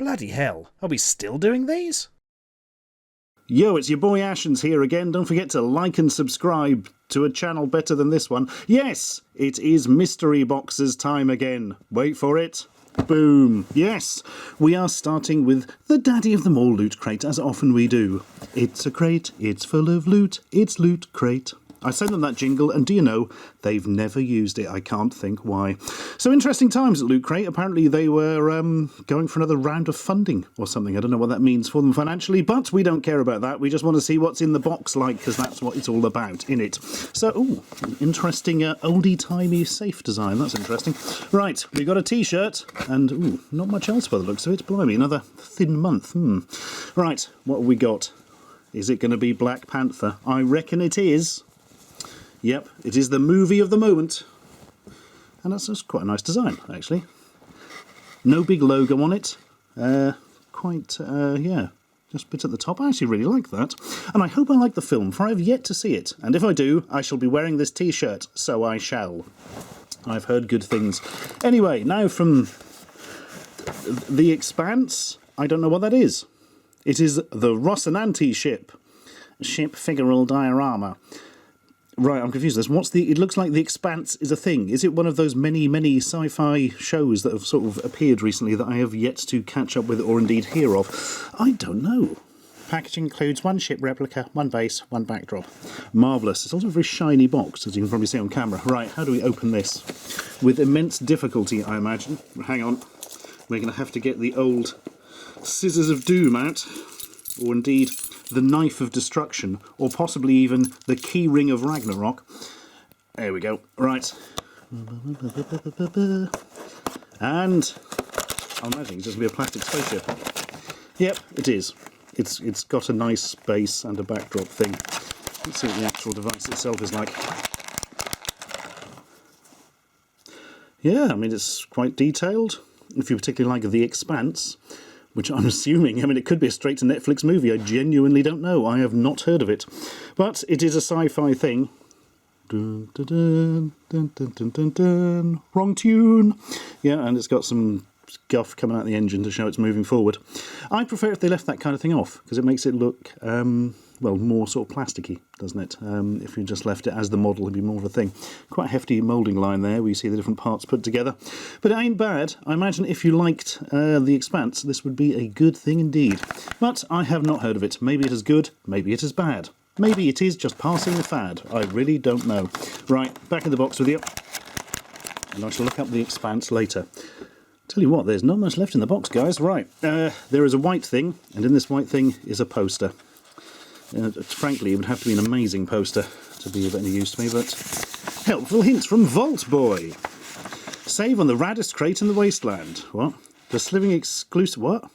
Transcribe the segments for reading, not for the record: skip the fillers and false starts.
Bloody hell, are we still doing these? Yo, it's your boy Ashens here again. Don't forget to like and subscribe to a channel better than this one. Yes, it is mystery boxes time again. Wait for it. Boom. Yes, we are starting with the daddy of them all loot crate, as often we do. It's a crate, it's full of loot, it's Loot Crate. I sent them that jingle, and do you know, they've never used it. I can't think why. So interesting times at Loot Crate. Apparently they were going for another round of funding or something. I don't know what that means for them financially, but we don't care about that. We just want to see what's in the box like, because that's what it's all about, innit? So, ooh, interesting oldie-timey safe design. That's interesting. Right, we've got a T-shirt, and ooh, not much else by the looks of it. Blimey, another thin month. Right, what have we got? Is it going to be Black Panther? I reckon it is. Yep, it is the movie of the moment. And that's quite a nice design, actually. No big logo on it. Yeah, just bit at the top. I actually really like that. And I hope I like the film, for I have yet to see it. And if I do, I shall be wearing this T-shirt, so I shall. I've heard good things. Anyway, now from The Expanse, I don't know what that is. It is the Rocinante ship. Ship figural diorama. Right, I'm confused. It looks like The Expanse is a thing. Is it one of those many, many sci-fi shows that have sort of appeared recently that I have yet to catch up with or indeed hear of? I don't know. Packaging includes one ship replica, one base, one backdrop. Marvellous. It's also a very shiny box, as you can probably see on camera. Right, how do we open this? With immense difficulty, I imagine. Hang on. We're going to have to get the old Scissors of Doom out. Or indeed, the Knife of Destruction, or possibly even the Key Ring of Ragnarok. There we go. Right. And I'm imagining it's just going to be a plastic spaceship. Yep, it is. It's got a nice base and a backdrop thing. Let's see what the actual device itself is like. Yeah, I mean, it's quite detailed. If you particularly like The Expanse, which I'm assuming, I mean, it could be a straight-to-Netflix movie. I genuinely don't know. I have not heard of it. But it is a sci-fi thing. Dun, dun, dun, dun, dun, dun, dun, dun. Wrong tune. Yeah, and it's got some guff coming out the engine to show it's moving forward. I prefer if they left that kind of thing off, because it makes it look, well, more sort of plasticky, doesn't it? If you just left it as the model, it'd be more of a thing. Quite a hefty moulding line there, where you see the different parts put together. But it ain't bad. I imagine if you liked The Expanse, this would be a good thing indeed. But I have not heard of it. Maybe it is good, maybe it is bad. Maybe it is just passing the fad. I really don't know. Right, back in the box with you. And I shall look up The Expanse later. Tell you what, there's not much left in the box, guys. Right, there is a white thing, and in this white thing is a poster. Frankly, it would have to be an amazing poster to be of any use to me, but helpful hints from Vault Boy. Save on the raddest crate in the wasteland. What? The Sliving exclusive... What?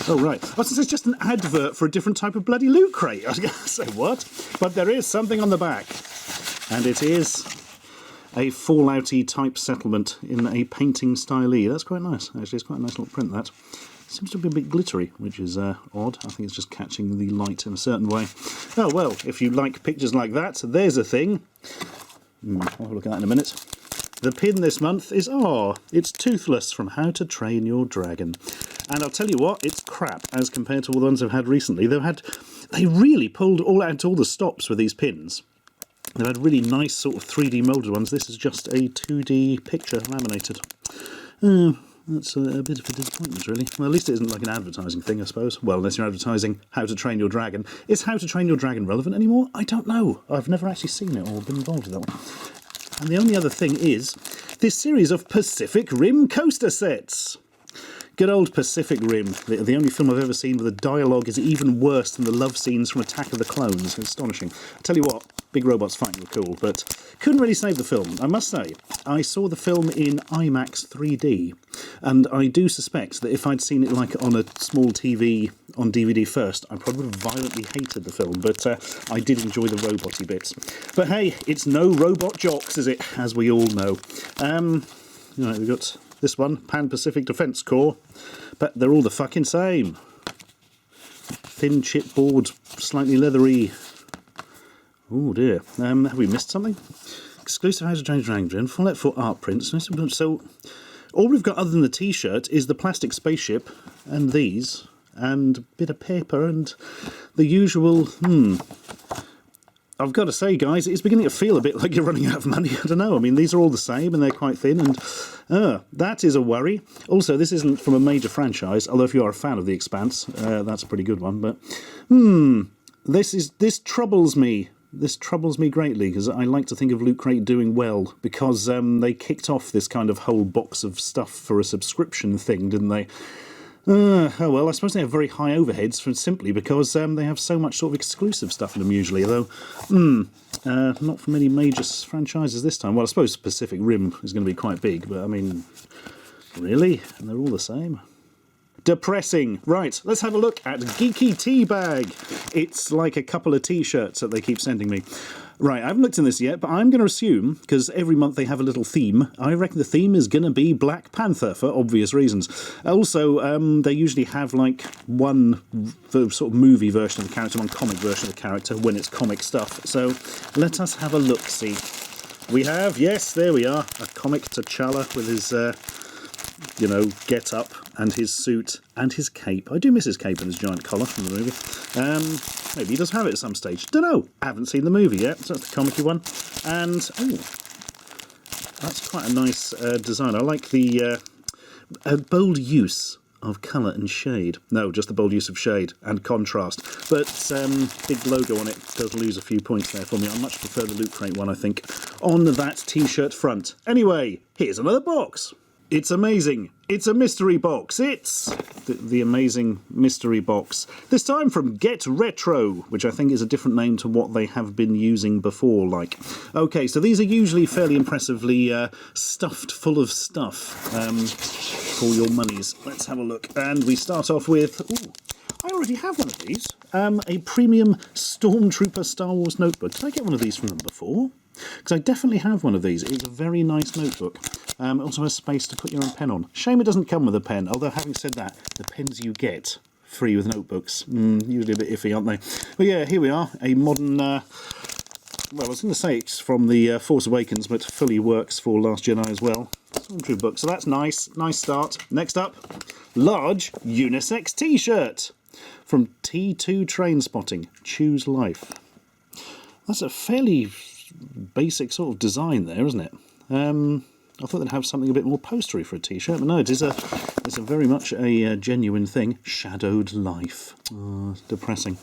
Oh, right. Oh, so it's just an advert for a different type of bloody loot crate. I was going to say, what? But there is something on the back. And it is a Fallout-y type settlement in a painting style. That's quite nice. Actually, it's quite a nice little print, that. Seems to be a bit glittery, which is odd. I think it's just catching the light in a certain way. Oh, well, if you like pictures like that, there's a thing. I'll have a look at that in a minute. The pin this month is, it's Toothless from How to Train Your Dragon. And I'll tell you what, it's crap as compared to all the ones I've had recently. They really pulled all out all the stops with these pins. They've had really nice sort of 3D moulded ones. This is just a 2D picture laminated. That's a bit of a disappointment, really. Well, at least it isn't like an advertising thing, I suppose. Well, unless you're advertising How to Train Your Dragon. Is How to Train Your Dragon relevant anymore? I don't know. I've never actually seen it or been involved with that one. And the only other thing is this series of Pacific Rim coaster sets. Good old Pacific Rim, the only film I've ever seen where the dialogue is even worse than the love scenes from Attack of the Clones. It's astonishing. I tell you what, big robots fighting were cool, but couldn't really save the film. I must say, I saw the film in IMAX 3D, and I do suspect that if I'd seen it like on a small TV on DVD first, I probably would have violently hated the film, but I did enjoy the robot-y bits. But hey, it's no robot jocks, is it? As we all know. We've got this one, Pan-Pacific Defence Corps, but they're all the fucking same. Thin chipboard, slightly leathery. Oh dear. Have we missed something? Exclusive How to Train Your Dragon, Fallout 4 art prints. So, All we've got other than the T-shirt is the plastic spaceship and these, and a bit of paper and the usual, I've got to say, guys, it's beginning to feel a bit like you're running out of money. I don't know. I mean, these are all the same and they're quite thin, and that is a worry. Also, this isn't from a major franchise, although if you are a fan of The Expanse, that's a pretty good one. But, this troubles me. This troubles me greatly, because I like to think of Loot Crate doing well, because they kicked off this kind of whole box of stuff for a subscription thing, didn't they? Oh well, I suppose they have very high overheads simply because they have so much sort of exclusive stuff in them usually, though not from any major franchises this time. Well, I suppose Pacific Rim is going to be quite big, but I mean, really? And they're all the same? Depressing. Right, let's have a look at Geeky Tea Bag. It's like a couple of T-shirts that they keep sending me. Right, I haven't looked in this yet, but I'm going to assume, because every month they have a little theme, I reckon the theme is going to be Black Panther, for obvious reasons. Also, they usually have, like, one sort of movie version of the character, one comic version of the character, when it's comic stuff. So, let us have a look-see. We have, yes, there we are, a comic T'Challa with his, get-up, and his suit, and his cape. I do miss his cape and his giant collar from the movie. Maybe he does have it at some stage. Don't know. I haven't seen the movie yet, so that's the comic-y one. And, that's quite a nice design. I like the bold use of colour and shade. No, just the bold use of shade and contrast. But big logo on it does lose a few points there for me. I much prefer the Loot Crate one, I think, on that T-shirt front. Anyway, here's another box. It's amazing. It's a mystery box. It's the amazing mystery box. This time from Get Retro, which I think is a different name to what they have been using before, like. Okay, so these are usually fairly impressively stuffed full of stuff for your monies. Let's have a look. And we start off with... Ooh, I already have one of these. A premium Stormtrooper Star Wars notebook. Did I get one of these from them before? Because I definitely have one of these. It's a very nice notebook. It also has space to put your own pen on. Shame it doesn't come with a pen, although having said that, the pens you get free with notebooks, usually a bit iffy, aren't they? But yeah, here we are, a modern, well, I was going to say it's from the Force Awakens, but fully works for Last Jedi as well. Stormtrooper book, so that's nice, nice start. Next up, large unisex t-shirt from T2 Train Spotting, Choose Life. That's a fairly basic sort of design there, isn't it? I thought they'd have something a bit more postery for a t-shirt, but no, it's a very much a genuine thing. Shadowed Life. Oh, depressing.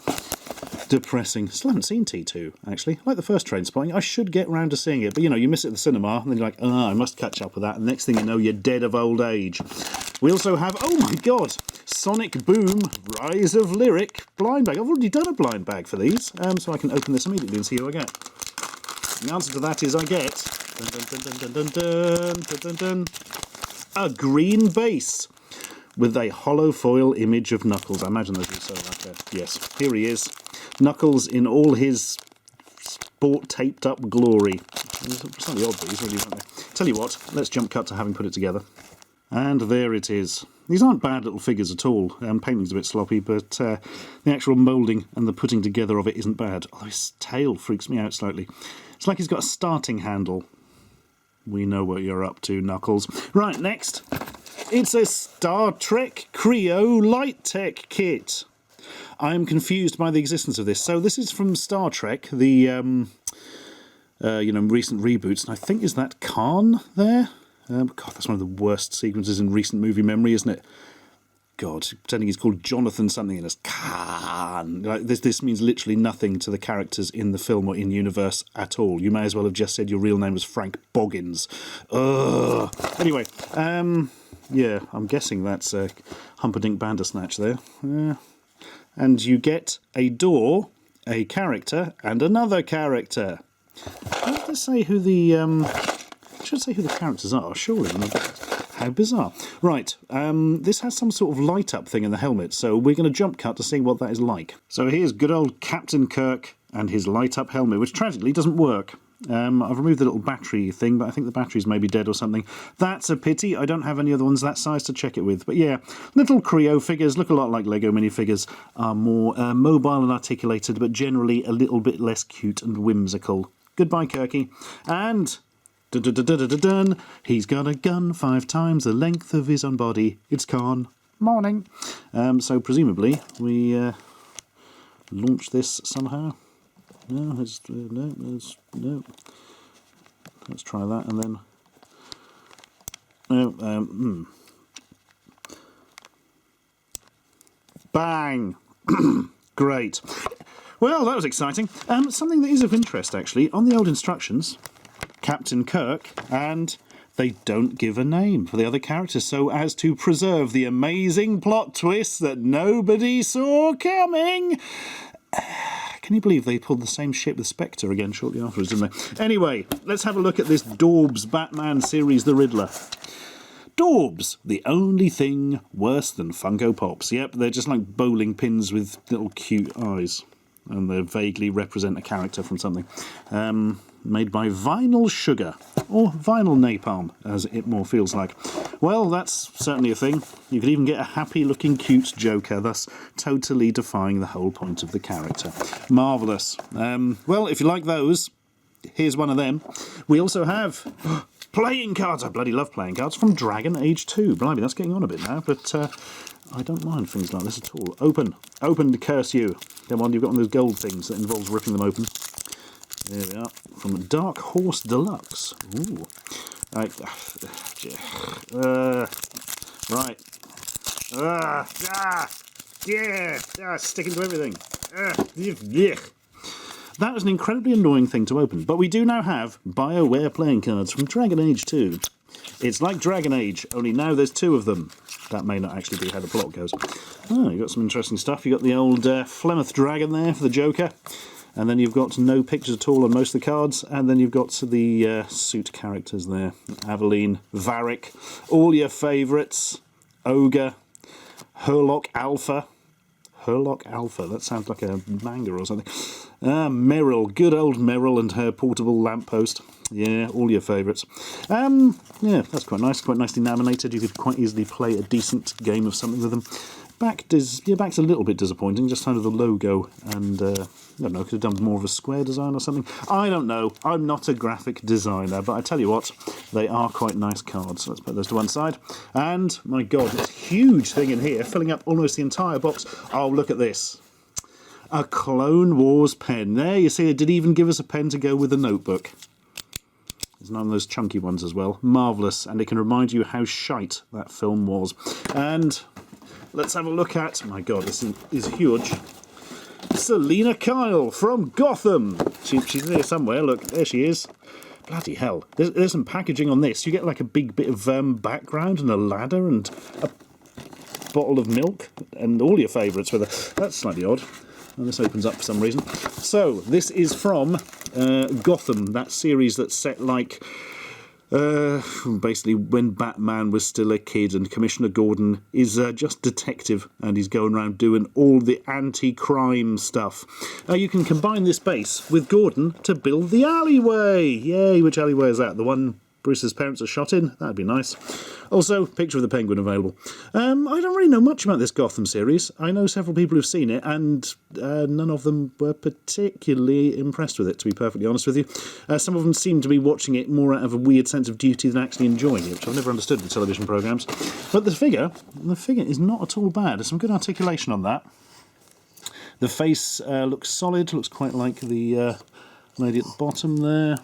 Depressing. Still haven't seen T2, actually. I like the first Train Spotting. I should get round to seeing it, but you miss it at the cinema, and then you're like, I must catch up with that, and next thing you know, you're dead of old age. We also have, oh my god, Sonic Boom, Rise of Lyric, blind bag. I've already done a blind bag for these, so I can open this immediately and see who I get. The answer to that is I get a green base with a hollow foil image of Knuckles. I imagine those are so like yes, here he is. Knuckles in all his sport taped up glory. Slightly odd these, really, aren't they? Tell you what, let's jump cut to having put it together. And there it is. These aren't bad little figures at all. Painting's a bit sloppy, but the actual moulding and the putting together of it isn't bad. Although his tail freaks me out slightly. It's like he's got a starting handle. We know what you're up to, Knuckles. Right, next. It's a Star Trek Creo Light Tech kit. I'm confused by the existence of this. So this is from Star Trek, the recent reboots, and I think is that Khan there? God, that's one of the worst sequences in recent movie memory, isn't it? God, pretending he's called Jonathan something and it's Khan. Like, this means literally nothing to the characters in the film or in universe at all. You may as well have just said your real name was Frank Boggins. Ugh. Anyway, yeah, I'm guessing that's Humperdinck Bandersnatch there. And you get a door, a character, and another character. I should say who the characters are, surely. How bizarre. Right, this has some sort of light-up thing in the helmet, so we're going to jump cut to see what that is like. So here's good old Captain Kirk and his light-up helmet, which tragically doesn't work. I've removed the little battery thing, but I think the battery's maybe dead or something. That's a pity. I don't have any other ones that size to check it with. But yeah, little Creo figures look a lot like Lego minifigures, are more mobile and articulated, but generally a little bit less cute and whimsical. Goodbye, Kirky. And Dun, dun, dun, dun, dun, dun, dun. He's got a gun 5 times the length of his own body. It's gone. Morning. So presumably we launch this somehow. No, no. Let's try that and then. No. Bang! Great. Well, that was exciting. Something that is of interest, actually, on the old instructions, Captain Kirk, and they don't give a name for the other characters so as to preserve the amazing plot twist that nobody saw coming. Can you believe they pulled the same shit with Spectre again shortly afterwards, didn't they? Anyway, let's have a look at this Daub's Batman series, The Riddler. Daubs, the only thing worse than Funko Pops. Yep, they're just like bowling pins with little cute eyes. And they vaguely represent a character from something. Made by Vinyl Sugar, or Vinyl Napalm, as it more feels like. Well, that's certainly a thing. You could even get a happy-looking cute Joker, thus totally defying the whole point of the character. Marvellous. Well, if you like those, here's one of them. We also have playing cards. I bloody love playing cards from Dragon Age 2. Blimey, that's getting on a bit now, but I don't mind things like this at all. Open. Open to curse you. Come on, you've got one of those gold things that involves ripping them open. There we are. From Dark Horse Deluxe. Ooh. Right. Sticking to everything. That was an incredibly annoying thing to open. But we do now have Bioware playing cards from Dragon Age 2. It's like Dragon Age, only now there's 2 of them. That may not actually be how the plot goes. Oh, you've got some interesting stuff. You've got the old Flemeth dragon there for the Joker. And then you've got no pictures at all on most of the cards. And then you've got the suit characters there. Aveline, Varric, all your favourites. Ogre, Herlock Alpha. Herlock Alpha, that sounds like a manga or something. Meryl, good old Meryl and her portable lamppost. Yeah, all your favourites. Yeah, that's quite nice, quite nicely laminated. You could quite easily play a decent game of something with them. Back's a little bit disappointing, just kind of the logo, and I don't know, could have done more of a square design or something. I don't know, I'm not a graphic designer, but I tell you what, they are quite nice cards. So let's put those to one side. And, my God, it's a huge thing in here, filling up almost the entire box. Oh, look at this. A Clone Wars pen. There, you see, they did even give us a pen to go with the notebook. There's none of those chunky ones as well. Marvellous, and it can remind you how shite that film was. And let's have a look at, my God, this is huge. Selena Kyle from Gotham. She's there somewhere, look, there she is. Bloody hell. There's some packaging on this. You get like a big bit of background and a ladder and a bottle of milk and all your favourites with her. That's slightly odd. And this opens up for some reason. So, this is from Gotham, that series that's set like basically when Batman was still a kid and Commissioner Gordon is just detective and he's going around doing all the anti-crime stuff. You can combine this base with Gordon to build the alleyway. Yay, which alleyway is that? The one Bruce's parents are shot in? That'd be nice. Also, picture of the Penguin available. I don't really know much about this Gotham series. I know several people who've seen it, and none of them were particularly impressed with it, to be perfectly honest with you. Some of them seem to be watching it more out of a weird sense of duty than actually enjoying it, which I've never understood with television programmes. But the figure is not at all bad. There's some good articulation on that. The face looks solid, looks quite like the lady at the bottom there.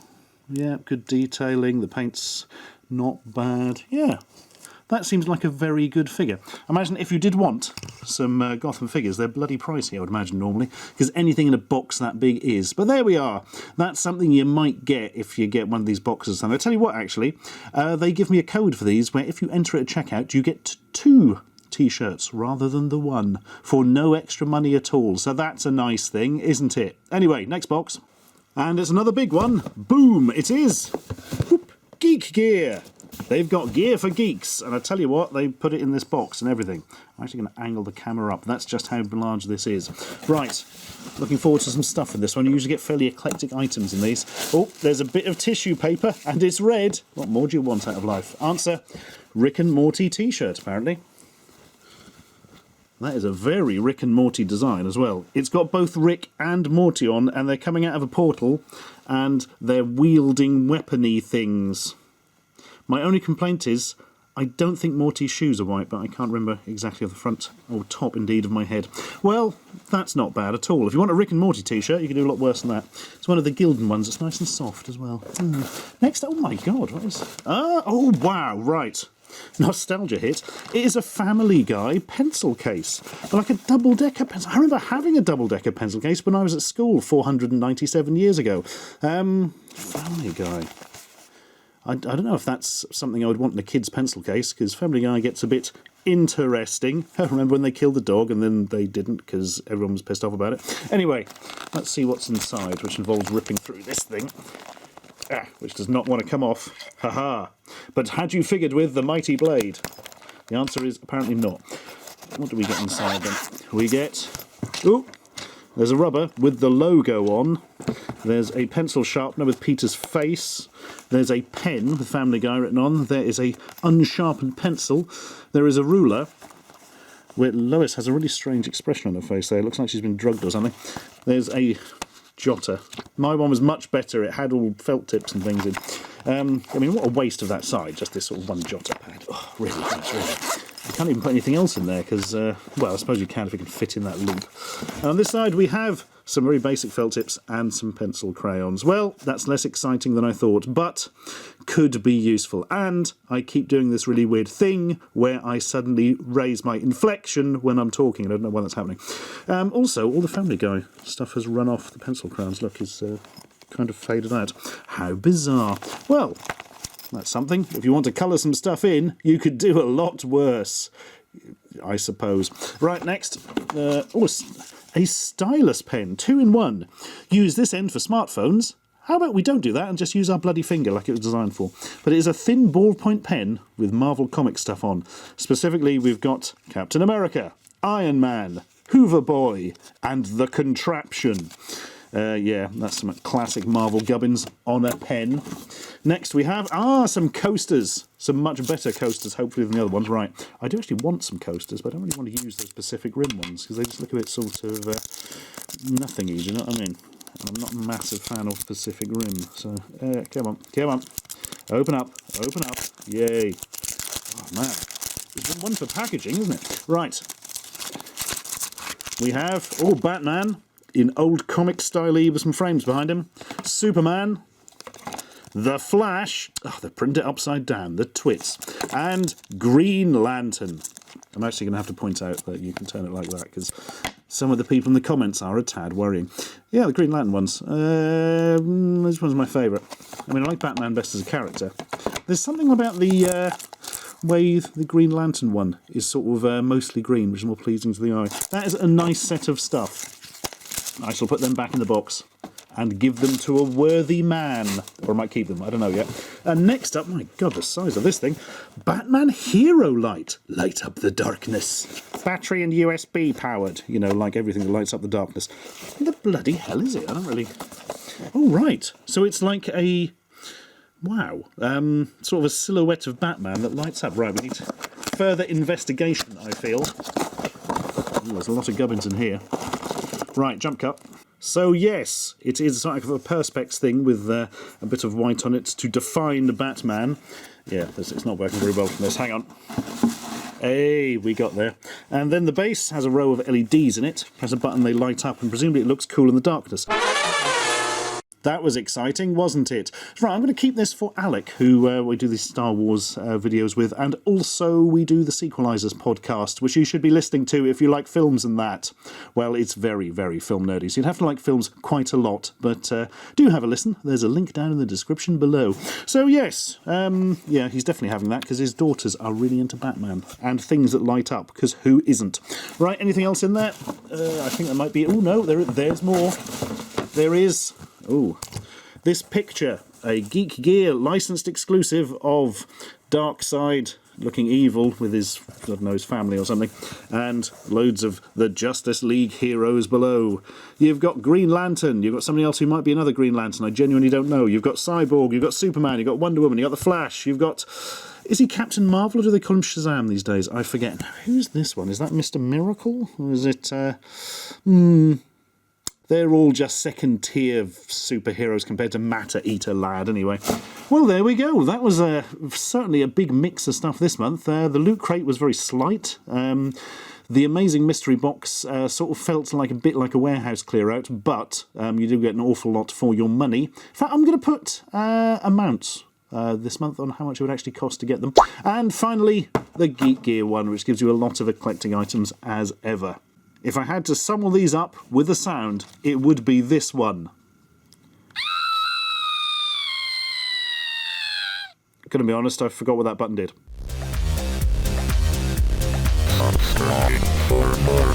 Yeah, good detailing. The paint's not bad. Yeah, that seems like a very good figure. Imagine if you did want some Gotham figures, they're bloody pricey, I would imagine, normally, because anything in a box that big is. But there we are. That's something you might get if you get one of these boxes. And I'll tell you what, actually, they give me a code for these where if you enter it at checkout, you get 2 T-shirts rather than the 1 for no extra money at all. So that's a nice thing, isn't it? Anyway, next box. And it's another big one. Boom, it is. Whoop. Geek Gear. They've got gear for geeks. And I tell you what, they put it in this box and everything. I'm actually going to angle the camera up. That's just how large this is. Right, looking forward to some stuff in this one. You usually get fairly eclectic items in these. Oh, there's a bit of tissue paper and it's red. What more do you want out of life? Answer, Rick and Morty t-shirt, apparently. That is a very Rick and Morty design as well. It's got both Rick and Morty on, and they're coming out of a portal, and they're wielding weapony things. My only complaint is, I don't think Morty's shoes are white, but I can't remember exactly off the front, or top indeed, of my head. Well, that's not bad at all. If you want a Rick and Morty t-shirt, you can do a lot worse than that. It's one of the Gildan ones. It's nice and soft as well. Next, oh my god, what is... oh wow, right. Nostalgia hit. It is a Family Guy pencil case. Like a double-decker pencil. I remember having a double-decker pencil case when I was at school 497 years ago. Family Guy. I don't know if that's something I would want in a kid's pencil case, because Family Guy gets a bit interesting. I remember when they killed the dog and then they didn't because everyone was pissed off about it. Anyway, let's see what's inside, which involves ripping through this thing. Which does not want to come off. Haha. But had you figured with the mighty blade? The answer is apparently not. What do we get inside then? We get... ooh! There's a rubber with the logo on. There's a pencil sharpener with Peter's face. There's a pen with Family Guy written on. There is a unsharpened pencil. There is a ruler. Where Lois has a really strange expression on her face there. It looks like she's been drugged or something. There's a jotter. My one was much better. It had all felt tips and things in. I mean, what a waste of that side, just this sort of one jotter pad. Oh, really, really. I can't even put anything else in there because, well, I suppose you can if it can fit in that loop. And on this side we have some very basic felt tips and some pencil crayons. Well, that's less exciting than I thought, but could be useful. And I keep doing this really weird thing where I suddenly raise my inflection when I'm talking. I don't know why that's happening. Also, all the Family Guy stuff has run off the pencil crayons. Look, it's kind of faded out. How bizarre. Well, that's something. If you want to colour some stuff in, you could do a lot worse, I suppose. Right, next. A Stylus Pen, 2-in-1. Use this end for smartphones. How about we don't do that and just use our bloody finger like it was designed for? But it is a thin ballpoint pen with Marvel comic stuff on. Specifically, we've got Captain America, Iron Man, Hoover Boy, and The Contraption. Yeah, that's some classic Marvel gubbins on a pen. Next we have, some coasters. Some much better coasters, hopefully, than the other ones. Right, I do actually want some coasters, but I don't really want to use those Pacific Rim ones, because they just look a bit sort of nothing-y, do you know what I mean? And I'm not a massive fan of Pacific Rim, so come on, come on. Open up, yay. Oh, man. There's one for packaging, isn't it? Right. We have, Batman in old comic style with some frames behind him. Superman. The Flash. Oh, they print it upside down. The twits. And Green Lantern. I'm actually going to have to point out that you can turn it like that, because some of the people in the comments are a tad worrying. Yeah, the Green Lantern ones. This one's my favourite. I mean, I like Batman best as a character. There's something about the way the Green Lantern one is sort of mostly green, which is more pleasing to the eye. That is a nice set of stuff. I shall put them back in the box and give them to a worthy man. Or I might keep them, I don't know yet. And next up, my god, the size of this thing. Batman Hero Light. Light up the darkness. Battery and USB powered. You know, like everything that lights up the darkness. What the bloody hell is it? I don't really... Oh, right. So it's like a... Wow. Sort of a silhouette of Batman that lights up. Right, we need further investigation, I feel. Ooh, there's a lot of gubbins in here. Right, jump cut. So yes, it is sort of a perspex thing with a bit of white on it to define Batman. Yeah, it's not working very well from this. Hang on. Hey, we got there. And then the base has a row of LEDs in it. Press a button, they light up, and presumably it looks cool in the darkness. That was exciting, wasn't it? Right, I'm going to keep this for Alec, who we do these Star Wars videos with, and also we do the Sequelizers podcast, which you should be listening to if you like films and that. Well, it's very, very film nerdy, so you'd have to like films quite a lot, but do have a listen. There's a link down in the description below. So yes, yeah, he's definitely having that, because his daughters are really into Batman, and things that light up, because who isn't? Right, anything else in there? I think that might be... Oh, no, there's more. There is... Oh, this picture, a Geek Gear licensed exclusive of Dark Side looking evil with his, I don't know, his family or something, and loads of the Justice League heroes below. You've got Green Lantern, you've got somebody else who might be another Green Lantern, I genuinely don't know. You've got Cyborg, you've got Superman, you've got Wonder Woman, you've got the Flash, you've got... Is he Captain Marvel or do they call him Shazam these days? I forget. Now, who's this one? Is that Mr. Miracle? Or is it... They're all just second-tier superheroes compared to Matter Eater Lad, anyway. Well, there we go. That was certainly a big mix of stuff this month. The Loot Crate was very slight. The Amazing Mystery Box sort of felt like a bit like a warehouse clear-out, but you do get an awful lot for your money. In fact, I'm going to put amounts this month on how much it would actually cost to get them. And finally, the Geek Gear one, which gives you a lot of eclectic items as ever. If I had to sum all these up with a sound, it would be this one. Gonna be honest, I forgot what that button did. Subscribe for more